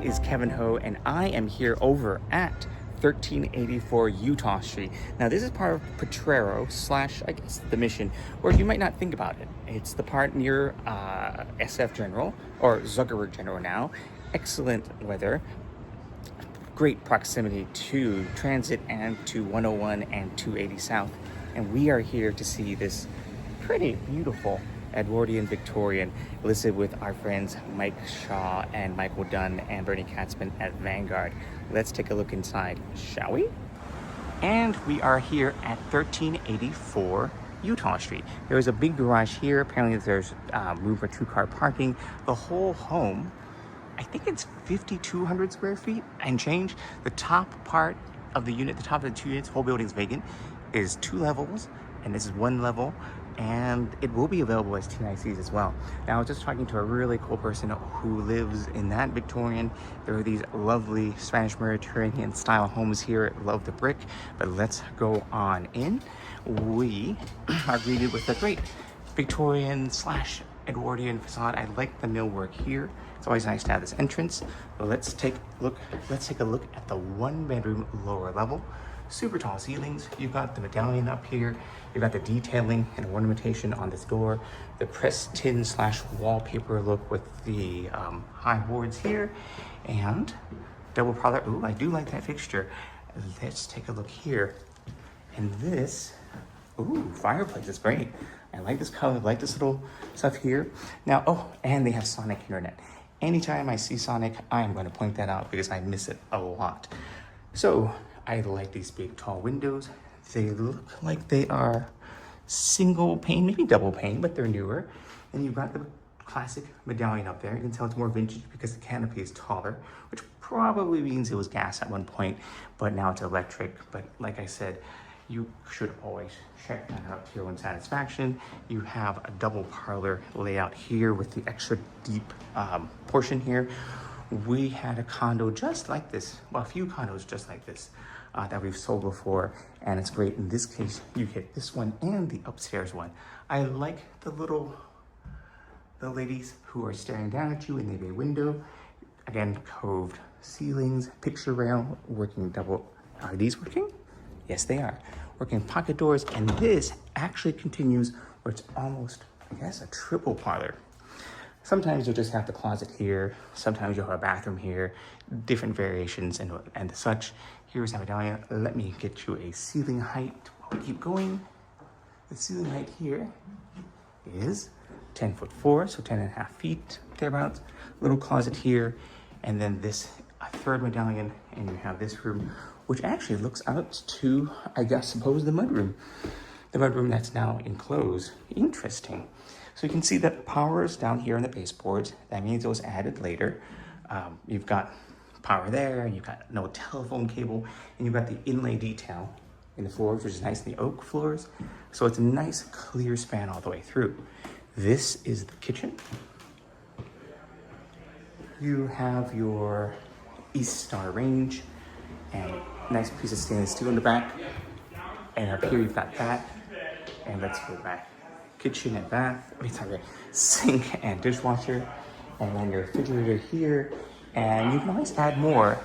is K.Ho, and I am here over at 1384 Utah Street. Now, this is part of Potrero / I guess the Mission, where you might not think about it. It's the part near SF General, or Zuckerberg General now. Excellent weather, great proximity to transit and to 101 and 280 South. And we are here to see this pretty beautiful Edwardian Victorian, listed with our friends Mike Shaw and Michael Dunn and Bernie Katzman at Vanguard. Let's take a look inside, shall we? And we are here at 1384 Utah Street. There is a big garage here. Apparently there's room for 2-car parking. The whole home, I think it's 5,200 square feet and change. The top part of the unit, the top of the 2 units, whole building is vacant, is 2 levels, and this is 1 level. And it will be available as TICs as well. Now, I was just talking to a really cool person who lives in that Victorian. There are these lovely Spanish Mediterranean style homes here. Love the brick, but let's go on in. We are greeted with a great Victorian / Edwardian facade. I like the millwork here. It's always nice to have this entrance. But let's take a look at the 1-bedroom lower level. Super tall ceilings. You've got the medallion up here. You've got the detailing and ornamentation on this door. The pressed tin / wallpaper look with the high boards here. And double parlor. Ooh, I do like that fixture. Let's take a look here. And this, ooh, fireplace is great. I like this color, I like this little stuff here. Now, oh, and they have Sonic internet. Anytime I see Sonic, I am going to point that out because I miss it a lot. So, I like these big tall windows. They look like they are single pane, maybe double pane, but they're newer. And you've got the classic medallion up there. You can tell it's more vintage because the canopy is taller, which probably means it was gas at one point, but now it's electric. But like I said, you should always check that out to your own satisfaction. You have a double parlor layout here with the extra deep portion here. We had a condo just like this, well, a few condos just like this that we've sold before, and it's great. In this case, you get this one and the upstairs one. I like the ladies who are staring down at you in the bay window. Again, coved ceilings, picture rail, working double. Are these working? Yes, they are. Working pocket doors, and this actually continues where it's almost, I guess, a triple parlor. Sometimes you'll just have the closet here. Sometimes you'll have a bathroom here. Different variations and such. Here's the medallion. Let me get you a ceiling height while we keep going. The ceiling height here is 10'4", so 10.5 feet, thereabouts. Little closet here. And then this third medallion, and you have this room, which actually looks out to, I guess, suppose the mudroom. The mudroom that's now enclosed. Interesting. So you can see that power is down here on the baseboards. That means it was added later. You've got power there, and you've got no telephone cable, and you've got the inlay detail in the floors, which is nice in the oak floors. So it's a nice clear span all the way through. This is the kitchen. You have your East Star range and nice piece of stainless steel in the back. And up here you've got that. And let's go back. Kitchen and bath, sink and dishwasher, and then your refrigerator here. And you can always add more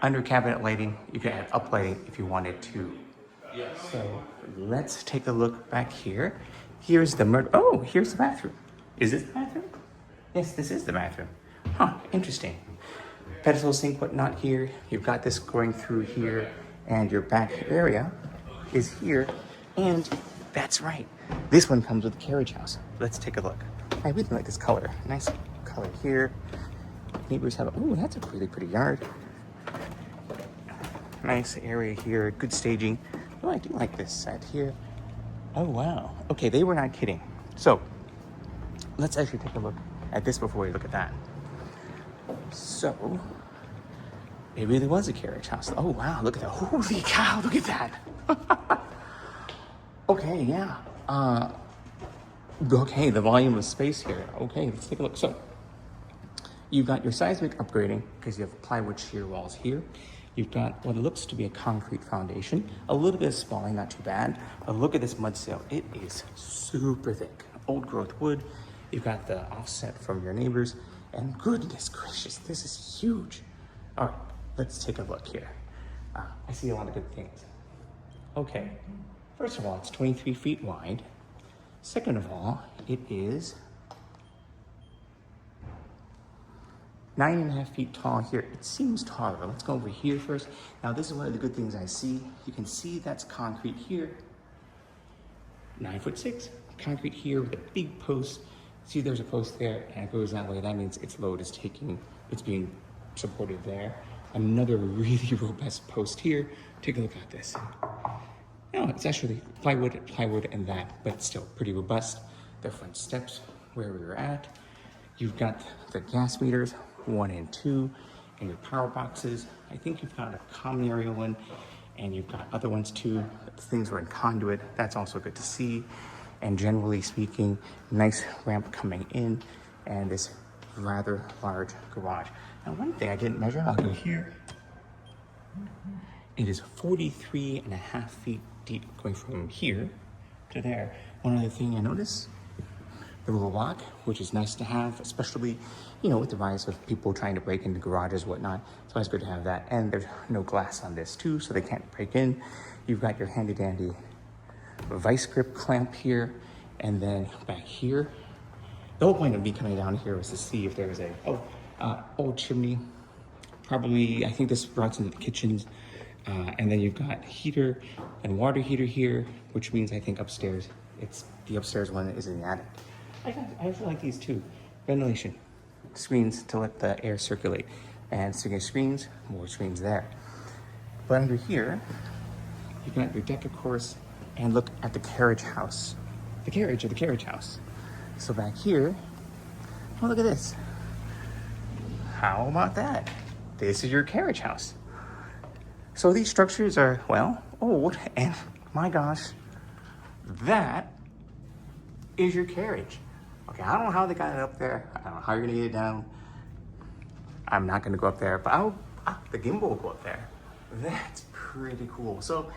under cabinet lighting. You can add up lighting if you wanted to. Yes. So let's take a look back here. Here's the here's the bathroom. Is this the bathroom? Yes, this is the bathroom. Huh, interesting. Pedestal sink, whatnot here. You've got this going through here, and your back area is here. And that's right. This one comes with a carriage house. Let's take a look. I really like this color. Nice color here. Neighbors have that's a really pretty yard. Nice area here. Good staging. Oh, I do like this side here. Oh, wow. Okay, they were not kidding. So let's actually take a look at this before we look at that. So it really was a carriage house. Oh, wow. Look at that. Holy cow. Look at that. Okay, yeah. Okay, the volume of space here. Okay, let's take a look. So you've got your seismic upgrading because you have plywood shear walls here. You've got what looks to be a concrete foundation, a little bit of spalling, not too bad. But look at this mud sill. It is super thick. Old growth wood. You've got the offset from your neighbors. And goodness gracious, this is huge. All right, let's take a look here. I see a lot of good things. Okay, first of all, it's 23 feet wide. Second of all, it is 9.5 feet tall here. It seems taller. Let's go over here first. Now, this is one of the good things I see. You can see that's concrete here. 9'6", concrete here with a big post. See, there's a post there, and it goes that way. That means its load is it's being supported there. Another really robust post here. Take a look at this. No, it's actually plywood and that, but still pretty robust. The front steps where we were at. You've got the gas meters, 1 and 2, and your power boxes. I think you've got a common area one, and you've got other ones too. Things were in conduit. That's also good to see. And generally speaking, nice ramp coming in, and this rather large garage. Now, one thing I didn't measure, I'll go here. It is 43.5 feet deep going from here to there. One other thing I noticed, the little lock, which is nice to have, especially, with the rise of people trying to break into garages, whatnot. It's always good to have that. And there's no glass on this too, so they can't break in. You've got your handy dandy vice grip clamp here, and then back here. The whole point of me coming down here was to see if there was a old chimney. Probably, I think this routes into the kitchens. And then you've got heater and water heater here, which means I think upstairs, the upstairs one is in the attic. I actually like these too. Ventilation, screens to let the air circulate. And so you get screens, more screens there. But under here, you can have your deck, of course, and look at the carriage house. The carriage of the carriage house. So back here, oh, look at this. How about that? This is your carriage house. So these structures are, well, old, and my gosh, that is your carriage. Okay, I don't know how they got it up there. I don't know how you're gonna get it down. I'm not gonna go up there, but the gimbal will go up there. That's pretty cool. So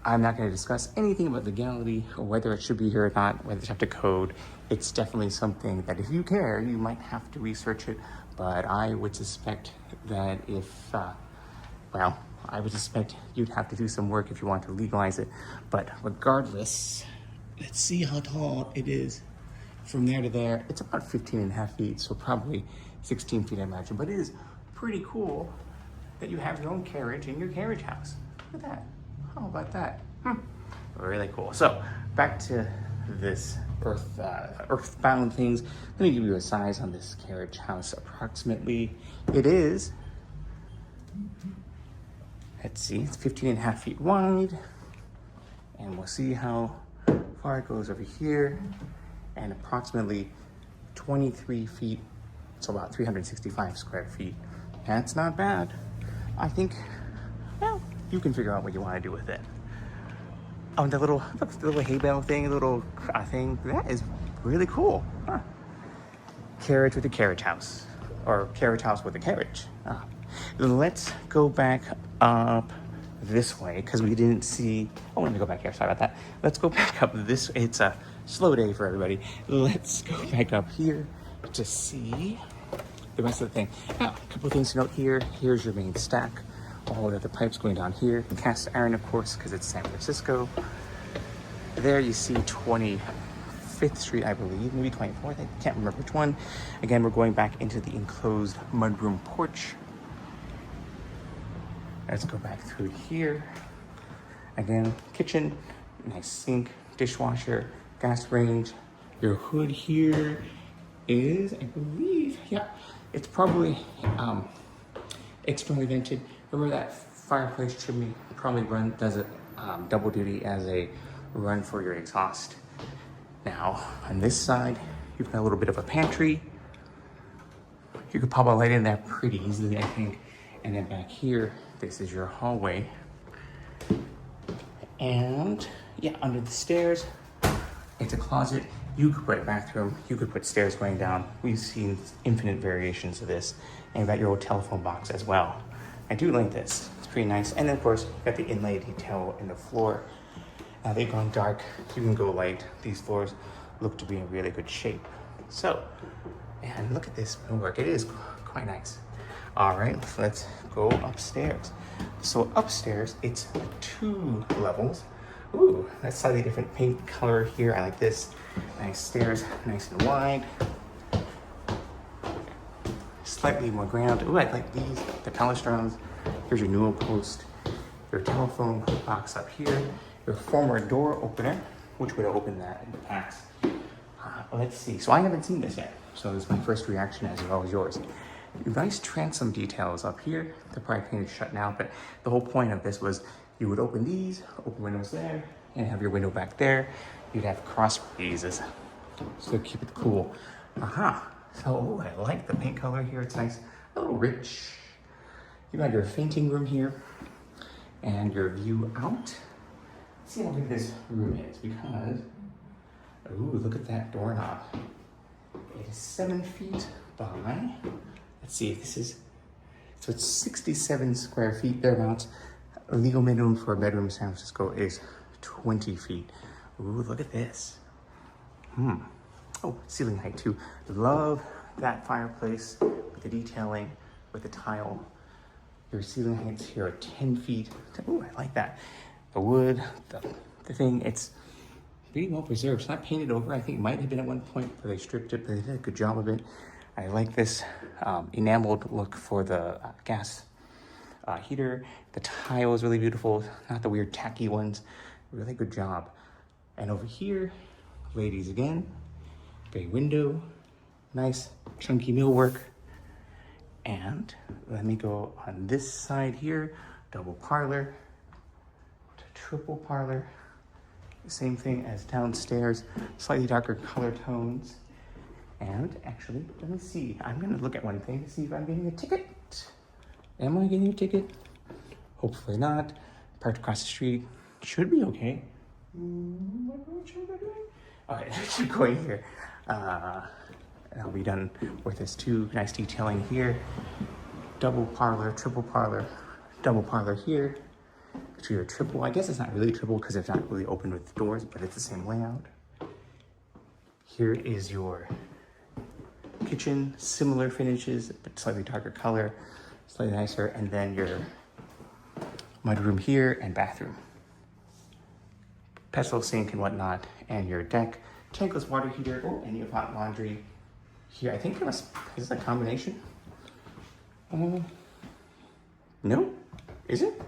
I'm not gonna discuss anything about legality or whether it should be here or not, whether it's up to code. It's definitely something that if you care, you might have to research it, but I would suspect that I would suspect you'd have to do some work if you want to legalize it. But regardless, let's see how tall it is from there to there. It's about 15.5 feet, so probably 16 feet, I imagine. But it is pretty cool that you have your own carriage in your carriage house. Look at that. How about that? Really cool. So back to this earthbound things. Let me give you a size on this carriage house. Approximately, it is, let's see, it's 15.5 feet wide, and we'll see how far it goes over here, and approximately 23 feet, so about 365 square feet. That's not bad. I think, well, you can figure out what you want to do with it. Oh, the little hay bale thing, thing, that is really cool. Huh. Carriage with a carriage house, or carriage house with a carriage. Let's go back up this way, because we didn't see, let me go back here, sorry about that. Let's go back up this, it's a slow day for everybody. Let's go back up here to see the rest of the thing. Now, a couple of things to note here. Here's your main stack. All of the pipes going down here. Cast iron, of course, because it's San Francisco. There you see 25th Street, I believe, maybe 24th, I can't remember which one. Again, we're going back into the enclosed mudroom porch. Let's go back through here. Again, kitchen, nice sink, dishwasher, gas range. Your hood here is, I believe, yeah, it's probably externally vented. Remember that fireplace chimney probably does a double duty as a run for your exhaust. Now, on this side, you've got a little bit of a pantry. You could pop a light in there pretty easily, I think. And then back here, this is your hallway. And yeah, under the stairs, it's a closet. You could put a bathroom. You could put stairs going down. We've seen infinite variations of this. And you've got your old telephone box as well. I do like this. It's pretty nice. And then, of course, you've got the inlay detail in the floor. Now they've gone dark. You can go light. These floors look to be in really good shape. So And look at this millwork. It is quite nice. All right, let's go upstairs. So upstairs, it's 2 levels. Ooh, that's slightly different paint color here. I like this. Nice stairs, nice and wide. Slightly more ground. Ooh, I like these, the balustrades. Here's your newel post, your telephone box up here, your former door opener, which would open that in the past. Let's see. So I haven't seen this yet. So this is my first reaction as well as yours. Nice transom details up here. They're probably painted shut now, but the whole point of this was you would open these, open windows there, and have your window back there. You'd have cross breezes, so keep it cool. So I like the paint color here. It's nice, a little rich. You got your fainting room here, and your view out. Let's see how big this room is, because ooh, look at that doorknob. It is 7 feet by. Let's see if this is, so it's 67 square feet thereabouts. A legal minimum for a bedroom in San Francisco is 20 feet. Ooh, look at this. Oh, ceiling height too. Love that fireplace with the detailing, with the tile. Your ceiling heights here are 10 feet. Ooh, I like that. The wood, the thing, it's pretty well preserved. It's not painted over. I think it might have been at one point, but they stripped it, but they did a good job of it. I like this enameled look for the gas heater. The tile is really beautiful, not the weird tacky ones. Really good job. And over here, ladies again, bay window, nice chunky millwork. And let me go on this side here, double parlor to triple parlor. Same thing as downstairs, slightly darker color tones. And actually, let me see. I'm gonna look at one thing to see if I'm getting a ticket. Am I getting a ticket? Hopefully not. Parked across the street. Should be okay. What should I be doing? Okay, let's keep going here. And I'll be done with this too. Nice detailing here. Double parlor, triple parlor, double parlor here. To your triple, I guess it's not really triple because it's not really open with doors, but it's the same layout. Here is your kitchen, similar finishes, but slightly darker color, slightly nicer, and then your mudroom here and bathroom. Pestle sink and whatnot, and your deck, tankless water heater, oh, and you have hot laundry here. I think is this a combination? No, is it?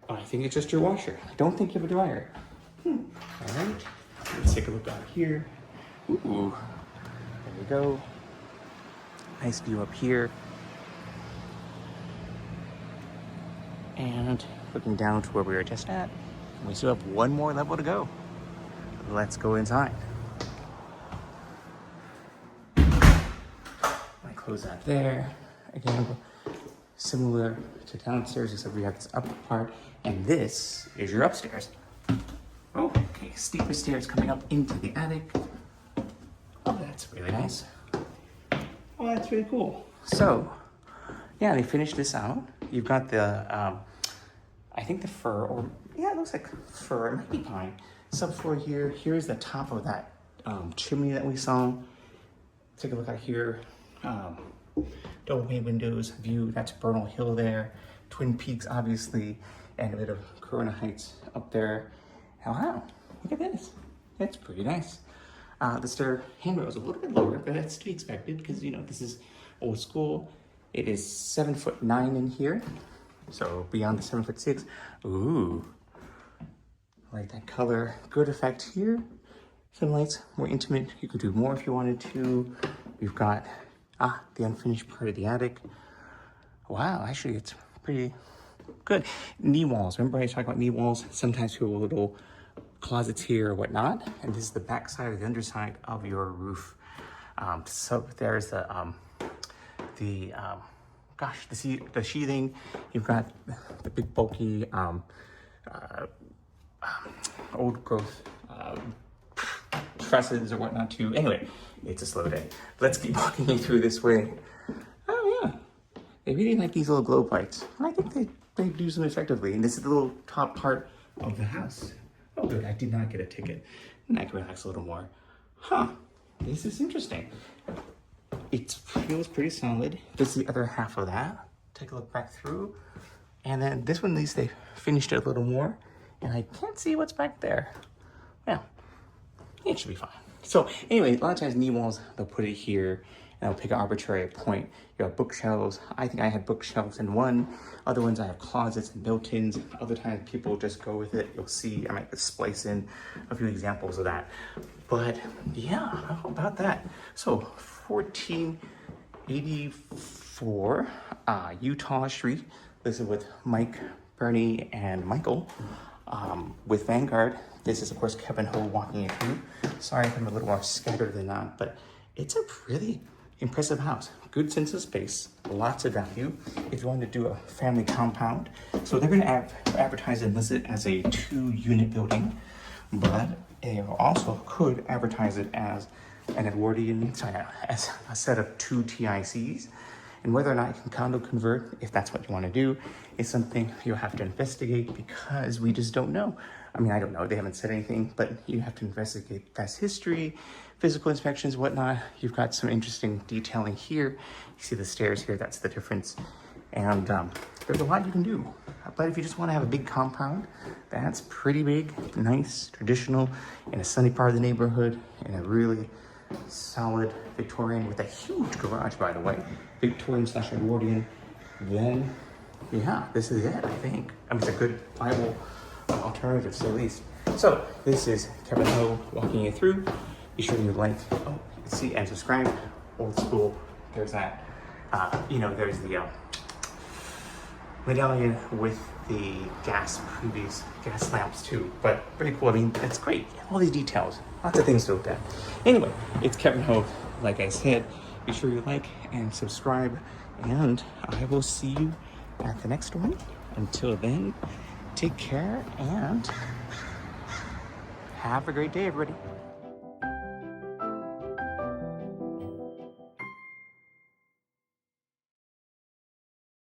Oh, I think it's just your washer. I don't think you have a dryer. All right, let's take a look out here. Ooh, there we go. Nice view up here. And looking down to where we were just at, we still have one more level to go. Let's go inside. I close that there. Again, similar to downstairs, except we have this upper part, and this is your upstairs. Oh, okay, steeper stairs coming up into the attic. Oh, that's really nice. Oh, that's really cool. So, yeah, they finished this out. You've got the, I think the fir, or yeah, it looks like fir, it might be pine. Subfloor here. Here's the top of that chimney that we saw. Take a look out here. Double bay windows, view, that's Bernal Hill there. Twin Peaks, obviously, and a bit of Corona Heights up there. Oh, wow, look at this. That's pretty nice. The stair handrail is a little bit lower, but that's to be expected because, you know, this is old school. It is 7'9" in here, so beyond the 7'6". Ooh, I like that color. Good effect here. Some lights, more intimate. You could do more if you wanted to. We've got the unfinished part of the attic. Wow, actually, it's pretty good. Knee walls. Remember I was talking about knee walls? Sometimes people have little closets here or whatnot. And this is the back side or the underside of your roof. So there's the sheathing. You've got the big bulky old growth trusses or whatnot too. Anyway, it's a slow day. Let's keep walking you through this way. Oh yeah, they really like these little globe lights. I think they do them effectively. And this is the little top part of the house. Oh good, I did not get a ticket. And I can relax a little more. Huh, this is interesting. it feels pretty solid. This is the other half of that. Take a look back through. And then this one, at least they finished it a little more. And I can't see what's back there. Well, it should be fine. So anyway, a lot of times knee walls, they'll put it here and they'll pick an arbitrary point. You have bookshelves. I think I had bookshelves in one. Other ones I have closets and built-ins. Other times people just go with it. You'll see, I might splice in a few examples of that. But yeah, how about that? So 1484 Utah Street. This is with Mike, Bernie, and Michael. With Vanguard, this is of course K.Ho walking it through. Sorry if I'm a little more scattered than that, but it's a really impressive house. Good sense of space, lots of value. If you want to do a family compound, so they're going to advertise and list it as a 2-unit building, but they also could advertise it as an Edwardian, as a set of 2 TICs. And whether or not you can condo convert, if that's what you want to do, is something you'll have to investigate because we just don't know. I mean, I don't know, they haven't said anything, but you have to investigate past history, physical inspections, whatnot. You've got some interesting detailing here. You see the stairs here, that's the difference. And there's a lot you can do. But if you just want to have a big compound, that's pretty big, nice, traditional, in a sunny part of the neighborhood, in a really solid Victorian with a huge garage, by the way. Victorian / Edwardian. Then, yeah, this is it, I think. I mean, it's a good, viable alternative, to say the least. So, this is K.Ho walking you through. Be sure you like, see, and subscribe. Old school. There's that, there's the medallion with the previous gas lamps too, but pretty cool. I mean, it's great. All these details, lots of things to look at. Anyway, it's K.Ho, like I said. Be sure you like and subscribe, and I will see you at the next one. Until then, take care and have a great day, everybody.